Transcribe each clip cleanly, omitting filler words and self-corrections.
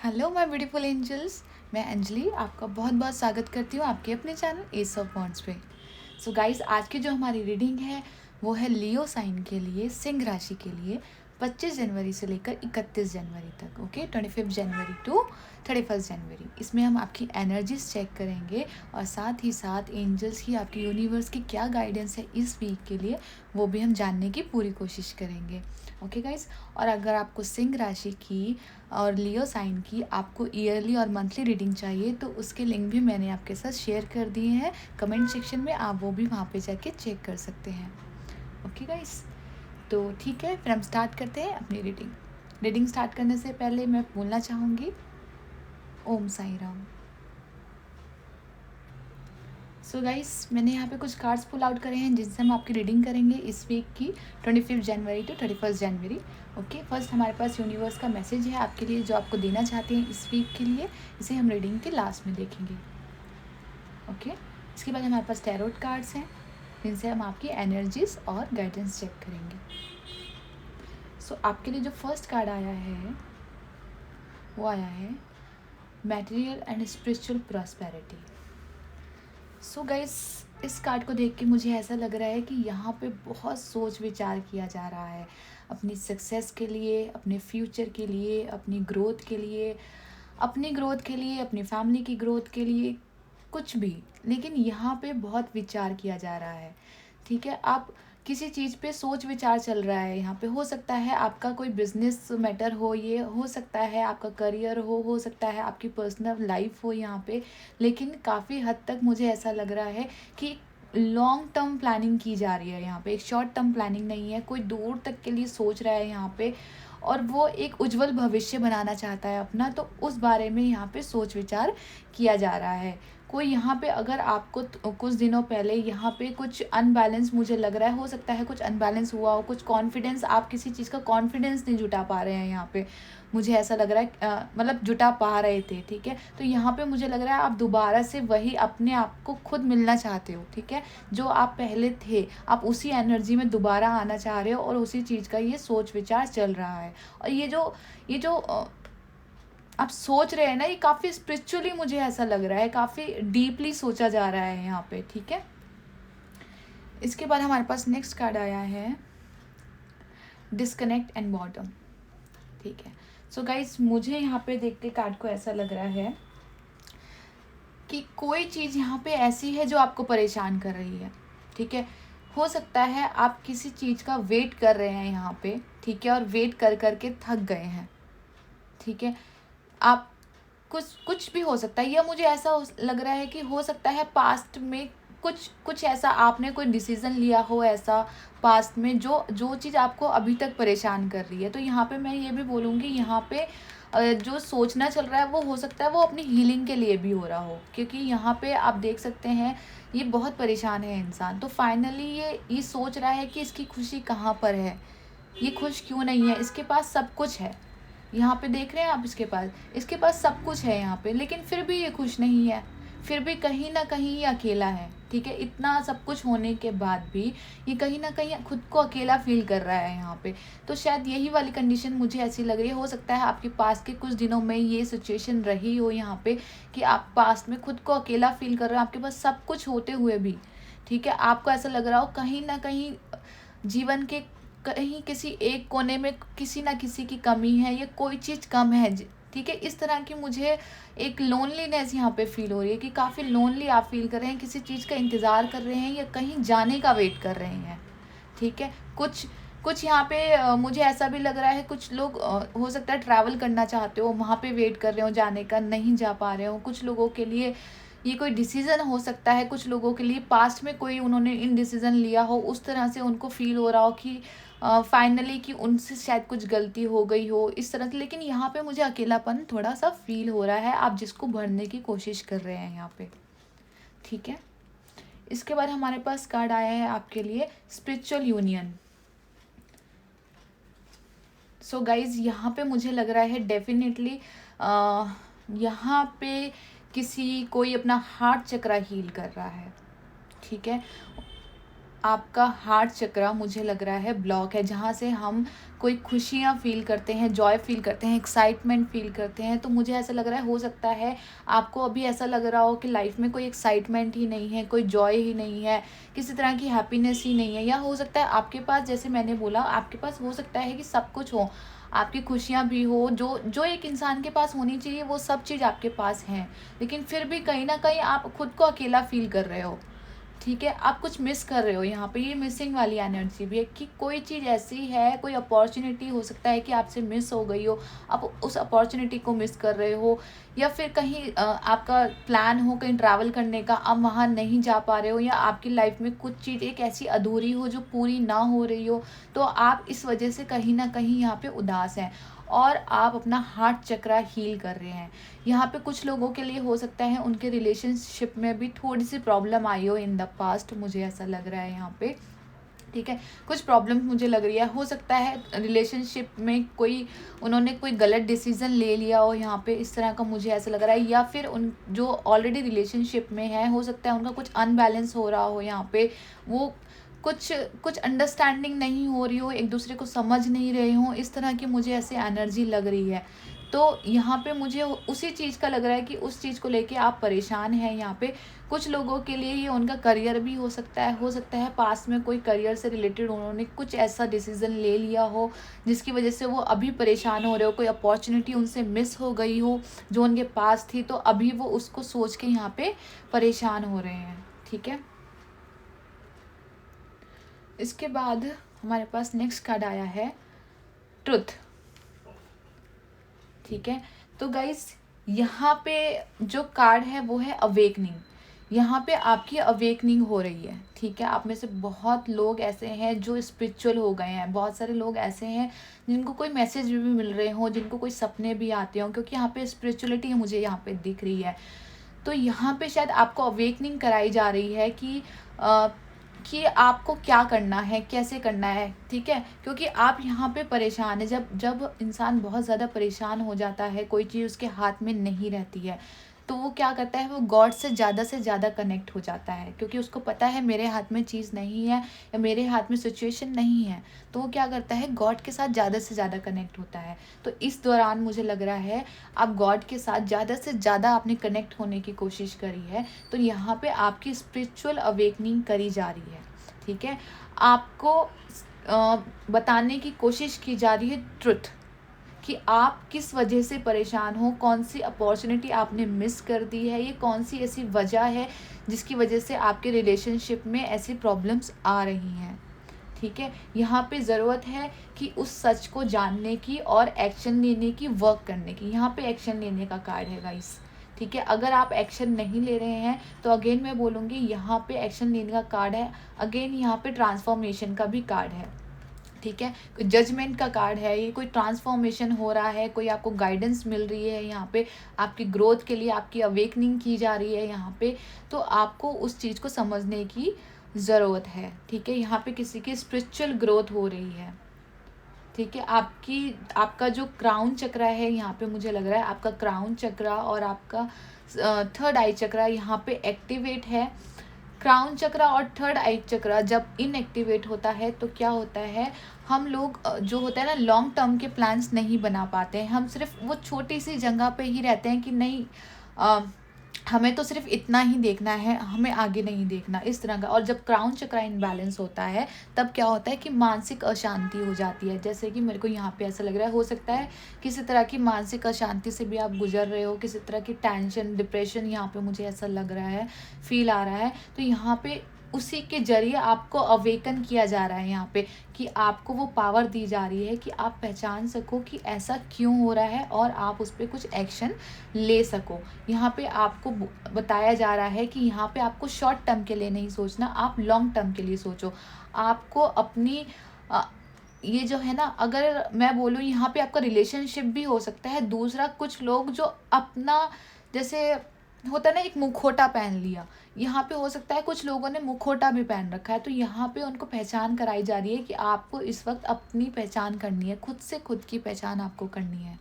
Hello my beautiful angels. मैं अंजलि आपका बहुत बहुत स्वागत करती हूँ आपके अपने चैनल एस ऑफ वॉन्ड्स पे। सो गाइस, आज की जो हमारी रीडिंग है वो है लियो साइन के लिए, सिंह राशि के लिए 25 जनवरी से लेकर 31 जनवरी तक। ओके, 25 जनवरी टू 31 जनवरी। इसमें हम आपकी एनर्जीज चेक करेंगे और साथ ही साथ एंजल्स की, आपकी यूनिवर्स की क्या गाइडेंस है इस वीक के लिए वो भी हम जानने की पूरी कोशिश करेंगे। ओके गाइस, और अगर आपको सिंह राशि की और लियो साइन की आपको ईयरली और मंथली रीडिंग चाहिए तो उसके लिंक भी मैंने आपके साथ शेयर कर दिए हैं कमेंट सेक्शन में, आप वो भी वहाँ पे जाके चेक कर सकते हैं। ओके गाइस, तो ठीक है, फिर हम स्टार्ट करते हैं अपनी रीडिंग स्टार्ट करने से पहले मैं बोलना चाहूँगी ओम साई राम। सो गाइस, मैंने यहाँ पे कुछ कार्ड्स पुल आउट करे हैं जिनसे हम आपकी रीडिंग करेंगे इस वीक की 25 जनवरी टू 31 जनवरी। ओके, फर्स्ट हमारे पास यूनिवर्स का मैसेज है आपके लिए जो आपको देना चाहते हैं इस वीक के लिए, इसे हम रीडिंग के लास्ट में देखेंगे। ओके, इसके बाद हमारे पास टैरोट कार्ड्स हैं जिनसे हम आपकी एनर्जीज और गाइडेंस चेक करेंगे। सो आपके लिए जो फर्स्ट कार्ड आया है वो आया है material and spiritual prosperity. So guys, इस कार्ड को देख के मुझे ऐसा लग रहा है कि यहाँ पे बहुत सोच विचार किया जा रहा है अपनी सक्सेस के लिए, अपने फ्यूचर के लिए, अपनी ग्रोथ के लिए, अपनी फैमिली की ग्रोथ के लिए, कुछ भी। लेकिन यहाँ पे बहुत विचार किया जा रहा है। ठीक है, आप किसी चीज़ पे सोच विचार चल रहा है यहाँ पे। हो सकता है आपका कोई बिजनेस मैटर हो, ये हो सकता है आपका करियर हो सकता है आपकी पर्सनल लाइफ हो यहाँ पे। लेकिन काफ़ी हद तक मुझे ऐसा लग रहा है कि लॉन्ग टर्म प्लानिंग की जा रही है यहाँ पे, एक शॉर्ट टर्म प्लानिंग नहीं है। कोई दूर तक के लिए सोच रहा है यहाँ पे और वो एक उज्जवल भविष्य बनाना चाहता है अपना, तो उस बारे में यहाँ पे सोच विचार किया जा रहा है। कोई यहाँ पे अगर आपको कुछ दिनों पहले यहाँ पे कुछ अनबैलेंस मुझे लग रहा है, हो सकता है कुछ अनबैलेंस हुआ हो, कुछ कॉन्फिडेंस, आप किसी चीज़ का कॉन्फिडेंस नहीं जुटा पा रहे हैं यहाँ पे, मुझे ऐसा लग रहा है मतलब जुटा पा रहे थे। ठीक है, तो यहाँ पे मुझे लग रहा है आप दोबारा से वही अपने आप को खुद मिलना चाहते हो। ठीक है, जो आप पहले थे आप उसी एनर्जी में दोबारा आना चाह रहे हो और उसी चीज़ का ये सोच विचार चल रहा है। और ये जो आप सोच रहे हैं ना, ये काफ़ी स्पिरिचुअली मुझे ऐसा लग रहा है, काफ़ी डीपली सोचा जा रहा है यहाँ पे। ठीक है, इसके बाद हमारे पास नेक्स्ट कार्ड आया है डिस्कनेक्ट एंड बॉटम। ठीक है, सो गाइस, मुझे यहाँ पे देख के कार्ड को ऐसा लग रहा है कि कोई चीज़ यहाँ पे ऐसी है जो आपको परेशान कर रही है। ठीक है, हो सकता है आप किसी चीज़ का वेट कर रहे हैं यहाँ पे। ठीक है, और वेट कर करके थक गए हैं। ठीक है, आप कुछ कुछ भी हो सकता है, या मुझे ऐसा लग रहा है कि हो सकता है पास्ट में कुछ कुछ ऐसा आपने कोई डिसीज़न लिया हो ऐसा पास्ट में जो जो चीज़ आपको अभी तक परेशान कर रही है। तो यहाँ पे मैं ये भी बोलूँगी, यहाँ पे जो सोचना चल रहा है वो हो सकता है वो अपनी हीलिंग के लिए भी हो रहा हो, क्योंकि यहाँ पे आप देख सकते हैं ये बहुत परेशान है इंसान। तो फाइनली ये सोच रहा है कि इसकी खुशी कहाँ पर है, ये खुश क्यों नहीं है। इसके पास सब कुछ है, यहाँ पे देख रहे हैं आप, इसके पास सब कुछ है यहाँ पे, लेकिन फिर भी ये खुश नहीं है, फिर भी कहीं ना कहीं ये अकेला है। ठीक है, इतना सब कुछ होने के बाद भी ये कहीं ना कहीं खुद को अकेला फील कर रहा है यहाँ पे। तो शायद यही वाली कंडीशन मुझे ऐसी लग रही है। हो सकता है आपके पास के कुछ दिनों में ये सिचुएशन रही हो यहाँ पे कि आप पास्ट में खुद को अकेला फील कर रहे हो, आपके पास सब कुछ होते हुए भी। ठीक है, आपको ऐसा लग रहा हो कहीं ना कहीं जीवन के कहीं किसी एक कोने में किसी ना किसी की कमी है, या कोई चीज़ कम है। ठीक है, इस तरह की मुझे एक लोनलीनेस यहाँ पे फील हो रही है कि काफ़ी लोनली आप फील कर रहे हैं, किसी चीज़ का इंतज़ार कर रहे हैं या कहीं जाने का वेट कर रहे हैं। ठीक है, कुछ कुछ यहाँ पे मुझे ऐसा भी लग रहा है, कुछ लोग हो सकता है ट्रैवल करना चाहते हो, वहाँ पे वेट कर रहे हो जाने का, नहीं जा पा रहे हो। कुछ लोगों के लिए ये कोई डिसीज़न हो सकता है, कुछ लोगों के लिए पास्ट में कोई उन्होंने इन डिसीज़न लिया हो, उस तरह से उनको फील हो रहा हो कि फाइनली कि उनसे शायद कुछ गलती हो गई हो इस तरह से। लेकिन यहाँ पे मुझे अकेलापन थोड़ा सा फील हो रहा है, आप जिसको भरने की कोशिश कर रहे हैं यहाँ पे। ठीक है, इसके बाद हमारे पास कार्ड आया है आपके लिए स्पिरिचुअल यूनियन। सो गाइज, यहाँ पे मुझे लग रहा है डेफिनेटली यहाँ पे कोई अपना हार्ट चक्रा हील कर रहा है। ठीक है, आपका हार्ट चक्रा मुझे लग रहा है ब्लॉक है, जहाँ से हम कोई खुशियाँ फ़ील करते हैं, जॉय फ़ील करते हैं, एक्साइटमेंट फ़ील करते हैं। तो मुझे ऐसा लग रहा है, हो सकता है आपको अभी ऐसा लग रहा हो कि लाइफ़ में कोई एक्साइटमेंट ही नहीं है, कोई जॉय ही नहीं है, किसी तरह की हैप्पीनेस ही नहीं है। या हो सकता है आपके पास, जैसे मैंने बोला, आपके पास हो सकता है कि सब कुछ हो, आपकी खुशियाँ भी हो, जो जो एक इंसान के पास होनी चाहिए वो सब चीज़ आपके पास हैं, लेकिन फिर भी कहीं न कहीं आप खुद को अकेला फ़ील कर रहे हो। ठीक है, आप कुछ मिस कर रहे हो यहाँ पे, ये मिसिंग वाली एनर्जी भी है कि कोई चीज़ ऐसी है, कोई अपॉर्चुनिटी हो सकता है कि आपसे मिस हो गई हो, आप उस अपॉर्चुनिटी को मिस कर रहे हो। या फिर कहीं आपका प्लान हो कहीं ट्रैवल करने का, आप वहाँ नहीं जा पा रहे हो, या आपकी लाइफ में कुछ चीज़ एक ऐसी अधूरी हो जो पूरी ना हो रही हो, तो आप इस वजह से कहीं ना कहीं यहाँ पे उदास हैं और आप अपना हार्ट चक्रा हील कर रहे हैं। यहाँ पे कुछ लोगों के लिए हो सकता है उनके रिलेशनशिप में भी थोड़ी सी प्रॉब्लम आई हो इन द पास्ट, मुझे ऐसा लग रहा है यहाँ पे। ठीक है, कुछ प्रॉब्लम मुझे लग रही है, हो सकता है रिलेशनशिप में कोई उन्होंने कोई गलत डिसीजन ले लिया हो यहाँ पे, इस तरह का मुझे ऐसा लग रहा है। या फिर उन जो ऑलरेडी रिलेशनशिप में है, हो सकता है उनका कुछ अनबैलेंस हो रहा हो यहाँ पे, वो कुछ कुछ अंडरस्टैंडिंग नहीं हो रही हो, एक दूसरे को समझ नहीं रहे हो, इस तरह की मुझे ऐसे एनर्जी लग रही है। तो यहाँ पे मुझे उसी चीज़ का लग रहा है कि उस चीज़ को लेके आप परेशान हैं यहाँ पे। कुछ लोगों के लिए ये उनका करियर भी हो सकता है पास में कोई करियर से रिलेटेड उन्होंने कुछ ऐसा डिसीज़न ले लिया हो जिसकी वजह से वो अभी परेशान हो रहे हो, कोई अपॉर्चुनिटी उनसे मिस हो गई हो जो उनके पास थी, तो अभी वो उसको सोच के यहाँ पे परेशान हो रहे हैं। ठीक है, इसके बाद हमारे पास नेक्स्ट कार्ड आया है ट्रुथ। ठीक है, तो गाइस यहाँ पे जो कार्ड है वो है अवेकनिंग। यहाँ पे आपकी अवेकनिंग हो रही है। ठीक है, आप में से बहुत लोग ऐसे हैं जो स्पिरिचुअल हो गए हैं, बहुत सारे लोग ऐसे हैं जिनको कोई मैसेज भी मिल रहे हों, जिनको कोई सपने भी आते हों, क्योंकि यहाँ पे स्पिरिचुअलिटी मुझे यहाँ पे दिख रही है। तो यहाँ पे शायद आपको अवेकनिंग कराई जा रही है कि आपको क्या करना है, कैसे करना है। ठीक है, क्योंकि आप यहाँ पे परेशान है, जब जब इंसान बहुत ज़्यादा परेशान हो जाता है, कोई चीज़ उसके हाथ में नहीं रहती है, तो वो क्या करता है, वो गॉड से ज़्यादा कनेक्ट हो जाता है, क्योंकि उसको पता है मेरे हाथ में चीज़ नहीं है या मेरे हाथ में सिचुएशन नहीं है, तो वो क्या करता है, गॉड के साथ ज़्यादा से ज़्यादा कनेक्ट होता है। तो इस दौरान मुझे लग रहा है आप गॉड के साथ ज़्यादा से ज़्यादा आपने कनेक्ट होने की कोशिश करी है, तो यहाँ पे आपकी स्पिरिचुअल अवेकनिंग करी जा रही है। ठीक है, आपको बताने की कोशिश की जा रही है ट्रुथ, कि आप किस वजह से परेशान हो, कौन सी अपॉर्चुनिटी आपने मिस कर दी है, ये कौन सी ऐसी वजह है जिसकी वजह से आपके रिलेशनशिप में ऐसी प्रॉब्लम्स आ रही हैं। ठीक है, यहाँ पे ज़रूरत है कि उस सच को जानने की और एक्शन लेने की, वर्क करने की। यहाँ पे एक्शन लेने का कार्ड है गाइस। ठीक है, अगर आप एक्शन नहीं ले रहे हैं तो अगेन मैं बोलूँगी यहाँ पे एक्शन लेने का कार्ड है। अगेन यहाँ पे ट्रांसफॉर्मेशन का भी कार्ड है। ठीक है, कोई जजमेंट का कार्ड है, ये कोई ट्रांसफॉर्मेशन हो रहा है, कोई आपको गाइडेंस मिल रही है यहाँ पे, आपकी ग्रोथ के लिए आपकी अवेकनिंग की जा रही है यहाँ पे, तो आपको उस चीज़ को समझने की ज़रूरत है। ठीक है, यहाँ पे किसी की स्पिरिचुअल ग्रोथ हो रही है। ठीक है, आपका जो क्राउन चक्रा है यहाँ पे, मुझे लग रहा है आपका क्राउन चक्रा और आपका थर्ड आई चक्रा यहाँ पे एक्टिवेट है। क्राउन चक्रा और थर्ड आई चक्रा जब इनएक्टिवेट होता है तो क्या होता है, हम लोग जो होता है ना, लॉन्ग टर्म के प्लान्स नहीं बना पाते हैं। हम सिर्फ वो छोटी सी जगह पे ही रहते हैं कि नहीं, हमें तो सिर्फ इतना ही देखना है, हमें आगे नहीं देखना, इस तरह का। और जब क्राउन चक्रा इनबैलेंस होता है तब क्या होता है कि मानसिक अशांति हो जाती है। जैसे कि मेरे को यहाँ पे ऐसा लग रहा है, हो सकता है किसी तरह की मानसिक अशांति से भी आप गुजर रहे हो, किसी तरह की टेंशन, डिप्रेशन, यहाँ पे मुझे ऐसा लग रहा है, फील आ रहा है। तो यहाँ पे उसी के जरिए आपको अवेकन किया जा रहा है यहाँ पे, कि आपको वो पावर दी जा रही है कि आप पहचान सको कि ऐसा क्यों हो रहा है और आप उस पर कुछ एक्शन ले सको। यहाँ पे आपको बताया जा रहा है कि यहाँ पे आपको शॉर्ट टर्म के लिए नहीं सोचना, आप लॉन्ग टर्म के लिए सोचो। आपको अपनी ये जो है ना, अगर मैं बोलूँ यहाँ पे आपका रिलेशनशिप भी हो सकता है। दूसरा, कुछ लोग जो अपना, जैसे होता है ना, एक मुखौटा पहन लिया, यहाँ पे हो सकता है कुछ लोगों ने मुखौटा भी पहन रखा है, तो यहाँ पे उनको पहचान कराई जा रही है कि आपको इस वक्त अपनी पहचान करनी है, खुद से खुद की पहचान आपको करनी है।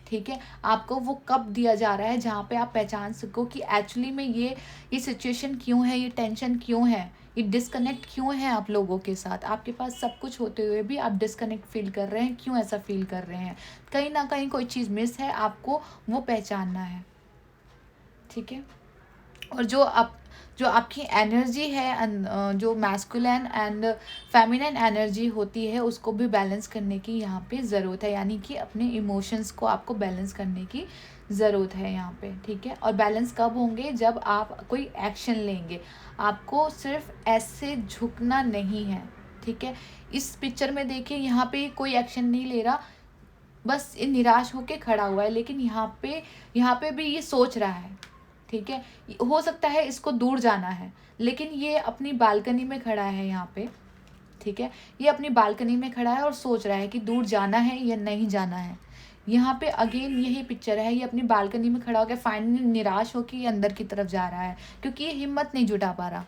ठीक है, आपको वो कब दिया जा रहा है जहाँ पे आप पहचान सको कि एक्चुअली में ये सिचुएशन क्यों है, ये टेंशन क्यों है, ये डिस्कनेक्ट क्यों है आप लोगों के साथ? आपके पास सब कुछ होते हुए भी आप डिस्कनेक्ट फील कर रहे हैं, क्यों ऐसा फील कर रहे हैं? कहीं ना कहीं कोई चीज़ मिस है, आपको वो पहचानना है, ठीक है। और जो आपकी एनर्जी है जो मैस्कुलिन एंड फेमिनिन एनर्जी होती है, उसको भी बैलेंस करने की यहाँ पे ज़रूरत है, यानी कि अपने इमोशंस को आपको बैलेंस करने की ज़रूरत है यहाँ पे, ठीक है। और बैलेंस कब होंगे? जब आप कोई एक्शन लेंगे। आपको सिर्फ ऐसे झुकना नहीं है, ठीक है। इस पिक्चर में देखिए, यहाँ पे कोई एक्शन नहीं ले रहा, बस ये निराश होके खड़ा हुआ है, लेकिन यहाँ पे भी ये सोच रहा है, ठीक है। हो सकता है इसको दूर जाना है, लेकिन ये अपनी बालकनी में खड़ा है यहाँ पे, ठीक है। ये अपनी बालकनी में खड़ा है और सोच रहा है कि दूर जाना है या नहीं जाना है। यहाँ पे अगेन यही पिक्चर है, ये अपनी बालकनी में खड़ा होकर फाइनली निराश होकर ये अंदर की तरफ जा रहा है, क्योंकि ये हिम्मत नहीं जुटा पा रहा,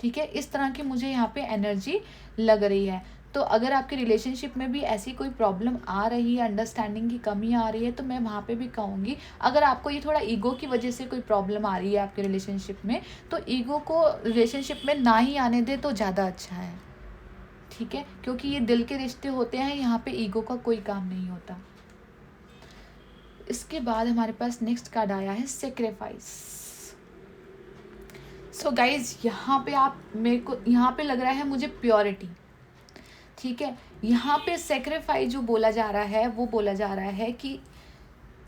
ठीक है। इस तरह की मुझे यहाँ पे एनर्जी लग रही है। तो अगर आपके रिलेशनशिप में भी ऐसी कोई प्रॉब्लम आ रही है, अंडरस्टैंडिंग की कमी आ रही है, तो मैं वहाँ पे भी कहूँगी, अगर आपको ये थोड़ा ईगो की वजह से कोई प्रॉब्लम आ रही है आपके रिलेशनशिप में, तो ईगो को रिलेशनशिप में ना ही आने दे तो ज़्यादा अच्छा है, ठीक है। क्योंकि ये दिल के रिश्ते होते हैं, यहाँ पे ईगो का कोई काम नहीं होता। इसके बाद हमारे पास नेक्स्ट कार्ड आया है सेक्रीफाइस। सो गाइज, यहाँ पे आप मेरे को यहाँ पे लग रहा है मुझे प्योरिटी, ठीक है। यहाँ पे सेक्रीफाइस जो बोला जा रहा है, वो बोला जा रहा है कि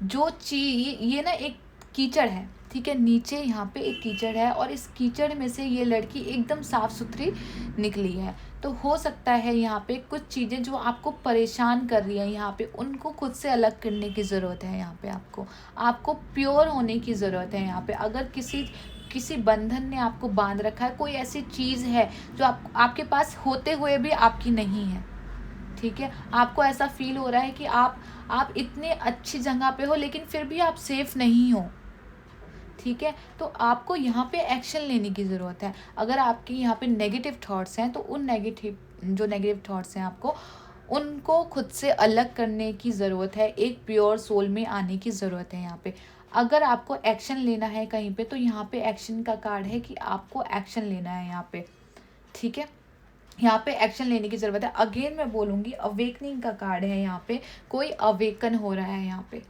जो चीज ये ना एक कीचड़ है, ठीक है। नीचे यहाँ पे एक कीचड़ है और इस कीचड़ में से ये लड़की एकदम साफ सुथरी निकली है। तो हो सकता है यहाँ पे कुछ चीज़ें जो आपको परेशान कर रही हैं, यहाँ पे उनको खुद से अलग करने की ज़रूरत है। यहाँ पे आपको प्योर होने की ज़रूरत है। यहाँ पे अगर किसी बंधन ने आपको बांध रखा है, कोई ऐसी चीज़ है जो आपके पास होते हुए भी आपकी नहीं है, ठीक है। आपको ऐसा फील हो रहा है कि आप इतने अच्छी जगह पे हो, लेकिन फिर भी आप सेफ नहीं हो, ठीक है। तो आपको यहाँ पे एक्शन लेने की ज़रूरत है। अगर आपके यहाँ पे नेगेटिव थॉट्स हैं, तो उन नेगेटिव थॉट्स हैं, आपको उनको खुद से अलग करने की ज़रूरत है। एक प्योर सोल में आने की ज़रूरत है यहाँ पे। अगर आपको एक्शन लेना है कहीं पे, तो यहाँ पे एक्शन का कार्ड है कि आपको एक्शन लेना है यहाँ पे, ठीक है। यहाँ पे एक्शन लेने की ज़रूरत है। अगेन मैं बोलूँगी, अवेकनिंग का कार्ड है यहाँ पे। कोई अवेकन हो रहा है यहाँ पे,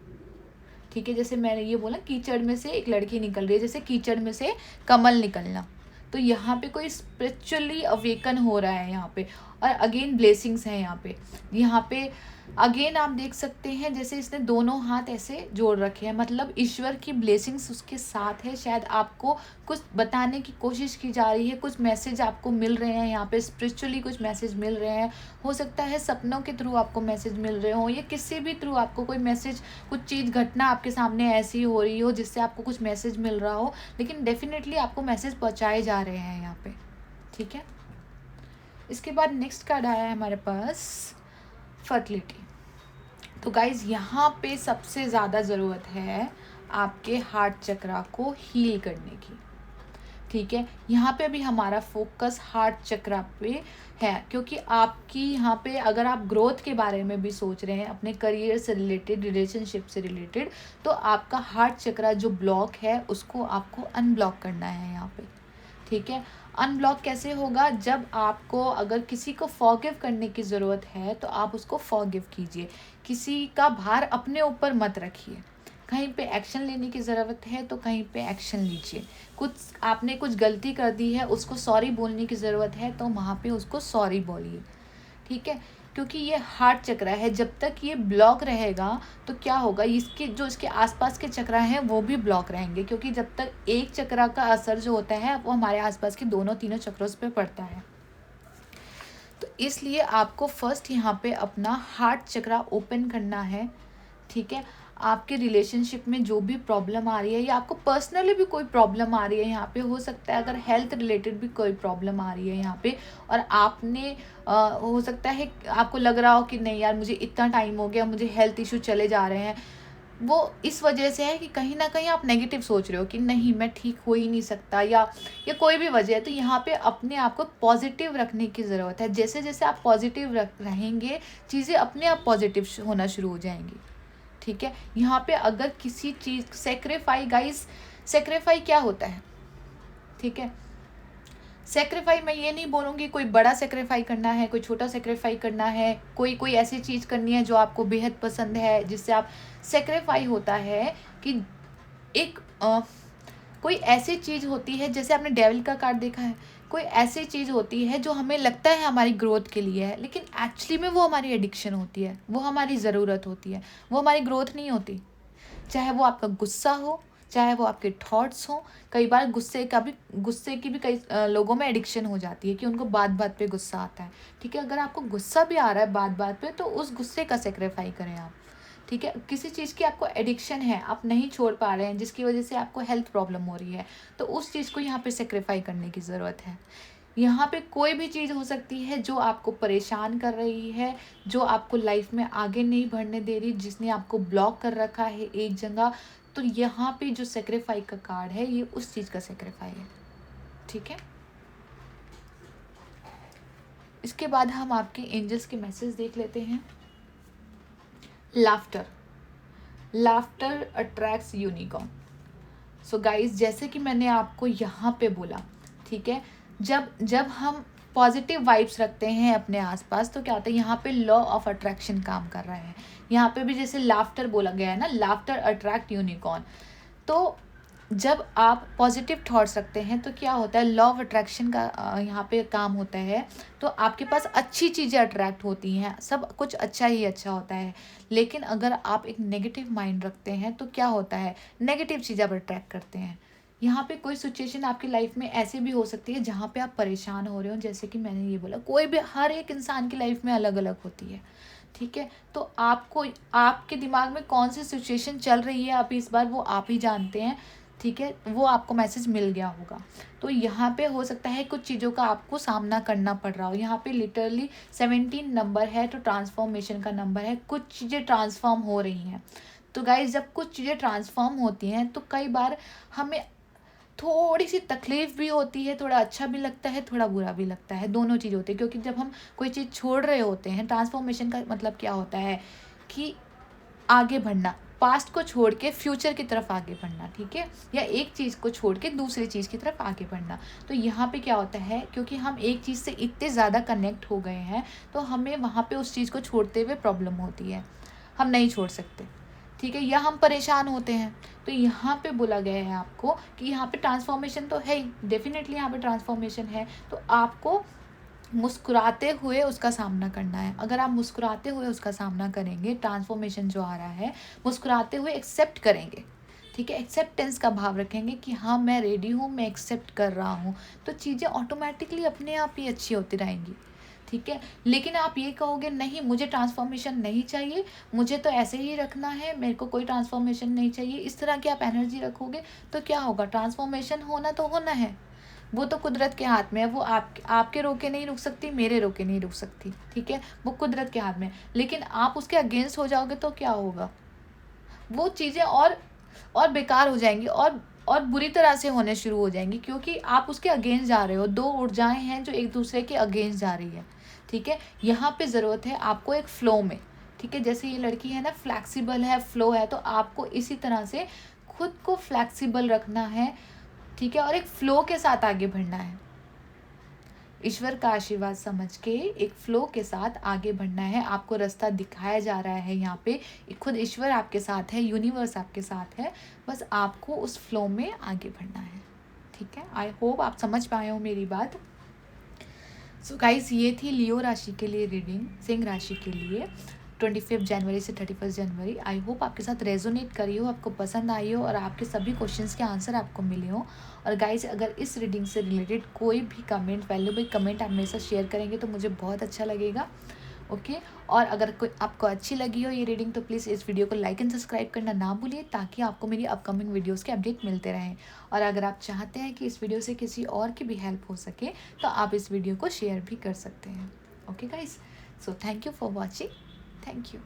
ठीक है। जैसे मैंने ये बोला, कीचड़ में से एक लड़की निकल रही है, जैसे कीचड़ में से कमल निकलना। तो यहाँ पे कोई स्पिरिचुअली अवेकन हो रहा है यहाँ पे। और अगेन ब्लेसिंग्स हैं यहाँ पे अगेन आप देख सकते हैं, जैसे इसने दोनों हाथ ऐसे जोड़ रखे हैं, मतलब ईश्वर की ब्लेसिंग्स उसके साथ है। शायद आपको कुछ बताने की कोशिश की जा रही है, कुछ मैसेज आपको मिल रहे हैं यहाँ पे, स्पिरिचुअली कुछ मैसेज मिल रहे हैं। हो सकता है सपनों के थ्रू आपको मैसेज मिल रहे हो, या किसी भी थ्रू आपको कोई मैसेज, कुछ चीज़, घटना आपके सामने ऐसी हो रही हो जिससे आपको कुछ मैसेज मिल रहा हो, लेकिन डेफिनेटली आपको मैसेज पहुँचाए जा रहे हैं यहाँ पे, ठीक है। इसके बाद नेक्स्ट कार्ड आया है हमारे पास फर्टिलिटी। तो गाइज, यहाँ पे सबसे ज़्यादा ज़रूरत है आपके हार्ट चक्रा को हील करने की, ठीक है। यहाँ पे भी हमारा फोकस हार्ट चक्रा पे है, क्योंकि आपकी यहाँ पे अगर आप ग्रोथ के बारे में भी सोच रहे हैं, अपने करियर से रिलेटेड, रिलेशनशिप से रिलेटेड, तो आपका हार्ट चक्रा जो ब्लॉक है उसको आपको अनब्लॉक करना है यहाँ पे, ठीक है। अनब्लॉक कैसे होगा? जब आपको अगर किसी को फॉरगिव करने की ज़रूरत है, तो आप उसको फॉरगिव कीजिए। किसी का भार अपने ऊपर मत रखिए। कहीं पे एक्शन लेने की ज़रूरत है तो कहीं पे एक्शन लीजिए। आपने कुछ गलती कर दी है, उसको सॉरी बोलने की ज़रूरत है, तो वहाँ पे उसको सॉरी बोलिए, ठीक है। क्योंकि ये हार्ट चक्र है, जब तक ये ब्लॉक रहेगा तो क्या होगा, इसके आसपास के चक्र हैं वो भी ब्लॉक रहेंगे, क्योंकि जब तक एक चक्र का असर जो होता है वो हमारे आसपास के तीनों चक्रों पे पड़ता है। तो इसलिए आपको फर्स्ट यहाँ पे अपना हार्ट चक्र ओपन करना है, ठीक है। आपके रिलेशनशिप में जो भी प्रॉब्लम आ रही है, या आपको पर्सनली भी कोई प्रॉब्लम आ रही है यहाँ पे, हो सकता है अगर हेल्थ रिलेटेड भी कोई प्रॉब्लम आ रही है यहाँ पे, और आपने हो सकता है आपको लग रहा हो कि नहीं यार, मुझे इतना टाइम हो गया, मुझे हेल्थ इशू चले जा रहे हैं, वो इस वजह से है कि कहीं ना कहीं आप नेगेटिव सोच रहे हो कि नहीं, मैं ठीक हो ही नहीं सकता, या कोई भी वजह है। तो यहाँ पे अपने आप को पॉजिटिव रखने की ज़रूरत है। जैसे जैसे आप पॉजिटिव रहेंगे, चीज़ें अपने आप पॉजिटिव होना शुरू हो जाएंगी, ठीक है। यहाँ पे अगर किसी चीज़ सेक्रीफाई, गाइस, सेक्रीफाई क्या होता है, ठीक है। सेक्रीफाई मैं ये नहीं बोलूँगी कोई बड़ा सेक्रीफाई करना है, कोई छोटा सेक्रीफाई करना है, कोई ऐसी चीज़ करनी है जो आपको बेहद पसंद है, जिससे आप सेक्रीफाई होता है कि एक कोई ऐसी चीज़ होती है, जैसे आपने डेविल का कार्ड देखा है, कोई ऐसी चीज़ होती है जो हमें लगता है हमारी ग्रोथ के लिए है, लेकिन एक्चुअली में वो हमारी एडिक्शन होती है, वो हमारी ज़रूरत होती है, वो हमारी ग्रोथ नहीं होती। चाहे वो आपका गुस्सा हो, चाहे वो आपके थॉट्स हों। कई बार गुस्से की भी कई लोगों में एडिक्शन हो जाती है कि उनको बात बात पे गुस्सा आता है। ठीक है, अगर आपको गुस्सा भी आ रहा है बात बात पे, तो उस गुस्से का सेक्रीफाई करें आप। ठीक है, किसी चीज़ की आपको एडिक्शन है, आप नहीं छोड़ पा रहे हैं, जिसकी वजह से आपको हेल्थ प्रॉब्लम हो रही है, तो उस चीज़ को यहाँ पे सेक्रीफाई करने की ज़रूरत है। यहाँ पे कोई भी चीज़ हो सकती है जो आपको परेशान कर रही है, जो आपको लाइफ में आगे नहीं बढ़ने दे रही, जिसने आपको ब्लॉक कर रखा है एक जगह, तो यहाँ पे जो सेक्रीफाई का कार्ड है, ये उस चीज़ का सेक्रीफाई है। ठीक है, इसके बाद हम आपके एंजल्स के मैसेज देख लेते हैं। Laughter attracts unicorn. So guys, जैसे कि मैंने आपको यहाँ पे बोला, ठीक है, जब हम पॉजिटिव वाइब्स रखते हैं अपने आसपास, तो क्या होता है, यहाँ पे लॉ ऑफ अट्रैक्शन काम कर रहा है। यहाँ पे भी जैसे लाफ्टर बोला गया है ना, लाफ्टर अट्रैक्ट यूनिकॉर्न। तो जब आप पॉजिटिव थॉट्स रखते हैं तो क्या होता है, लॉ ऑफ अट्रैक्शन का यहाँ पे काम होता है। तो आपके पास अच्छी चीज़ें अट्रैक्ट होती हैं, सब कुछ अच्छा ही अच्छा होता है। लेकिन अगर आप एक नेगेटिव माइंड रखते हैं तो क्या होता है, नेगेटिव चीज़ें आप अट्रैक्ट करते हैं। यहाँ पे कोई सिचुएशन आपकी लाइफ में ऐसे भी हो सकती है जहाँ पे आप परेशान हो रहे हो, जैसे कि मैंने ये बोला, कोई भी, हर एक इंसान की लाइफ में अलग अलग होती है। ठीक है, तो आपको आपके दिमाग में कौन सी सिचुएशन चल रही है अभी इस बार, वो आप ही जानते हैं। ठीक है, वो आपको मैसेज मिल गया होगा। तो यहाँ पे हो सकता है कुछ चीज़ों का आपको सामना करना पड़ रहा हो। यहाँ पे लिटरली 17 नंबर है, तो ट्रांसफॉर्मेशन का नंबर है, कुछ चीज़ें ट्रांसफॉर्म हो रही हैं। तो गाइज, जब कुछ चीज़ें ट्रांसफॉर्म होती हैं तो कई बार हमें थोड़ी सी तकलीफ भी होती है, थोड़ा अच्छा भी लगता है, थोड़ा बुरा भी लगता है, दोनों चीज़ होती है। क्योंकि जब हम कोई चीज़ छोड़ रहे होते हैं, ट्रांसफॉर्मेशन का मतलब क्या होता है कि आगे बढ़ना, पास्ट को छोड़ के फ्यूचर की तरफ आगे बढ़ना। ठीक है, या एक चीज़ को छोड़ के दूसरी चीज़ की तरफ आगे बढ़ना। तो यहाँ पे क्या होता है, क्योंकि हम एक चीज़ से इतने ज़्यादा कनेक्ट हो गए हैं, तो हमें वहाँ पे उस चीज़ को छोड़ते हुए प्रॉब्लम होती है, हम नहीं छोड़ सकते। ठीक है, या हम परेशान होते हैं। तो यहाँ पे बोला गया है आपको कि यहाँ पे ट्रांसफॉर्मेशन तो है ही, डेफिनेटली यहाँ पे ट्रांसफॉर्मेशन है। तो आपको मुस्कुराते हुए उसका सामना करना है। अगर आप मुस्कुराते हुए उसका सामना करेंगे, ट्रांसफॉर्मेशन जो आ रहा है, मुस्कुराते हुए एक्सेप्ट करेंगे। ठीक है, एक्सेप्टेंस का भाव रखेंगे कि हाँ, मैं रेडी हूँ, मैं एक्सेप्ट कर रहा हूँ, तो चीज़ें ऑटोमेटिकली अपने आप ही अच्छी होती रहेंगी। ठीक है, लेकिन आप ये कहोगे नहीं, मुझे ट्रांसफॉर्मेशन नहीं चाहिए, मुझे तो ऐसे ही रखना है, मेरे को कोई ट्रांसफॉर्मेशन नहीं चाहिए, इस तरह की आप एनर्जी रखोगे, तो क्या होगा, ट्रांसफॉर्मेशन होना तो होना है, वो तो कुदरत के हाथ में है। वो आपके रोके नहीं रुक सकती, मेरे रोके नहीं रुक सकती। ठीक है, वो कुदरत के हाथ में। लेकिन आप उसके अगेंस्ट हो जाओगे तो क्या होगा, वो चीज़ें और बेकार हो जाएंगी, और बुरी तरह से होने शुरू हो जाएंगी, क्योंकि आप उसके अगेंस्ट जा रहे हो। दो ऊर्जाएं हैं जो एक दूसरे के अगेंस्ट जा रही है। ठीक है, यहाँ पे ज़रूरत है आपको एक फ़्लो में। ठीक है, जैसे ये लड़की है ना, फ्लैक्सिबल है, फ़्लो है, तो आपको इसी तरह से खुद को फ्लैक्सिबल रखना है। ठीक है, और एक फ़्लो के साथ आगे बढ़ना है। ईश्वर का आशीर्वाद समझ के एक फ़्लो के साथ आगे बढ़ना है। आपको रास्ता दिखाया जा रहा है, यहाँ पे खुद ईश्वर आपके साथ है, यूनिवर्स आपके साथ है, बस आपको उस फ़्लो में आगे बढ़ना है। ठीक है, आई होप आप समझ पाए हो मेरी बात। सो गाइस, ये थी लियो राशि के लिए रीडिंग, सिंह राशि के लिए 25 जनवरी से 31 जनवरी। आई होप आपके साथ रेजोनेट करी हो, आपको पसंद आई हो, और आपके सभी क्वेश्चंस के आंसर आपको मिले हो। और गाइस, अगर इस रीडिंग से रिलेटेड कोई भी कमेंट, वैल्यूएबल कमेंट आप मेरे साथ शेयर करेंगे तो मुझे बहुत अच्छा लगेगा। ओके, और अगर कोई आपको अच्छी लगी हो ये रीडिंग, तो प्लीज़ इस वीडियो को लाइक एंड सब्सक्राइब करना ना भूलिए, ताकि आपको मेरी अपकमिंग वीडियोस के अपडेट मिलते रहें। और अगर आप चाहते हैं कि इस वीडियो से किसी और की भी हेल्प हो सके, तो आप इस वीडियो को शेयर भी कर सकते हैं। Okay guys, so thank you for watching. Thank you.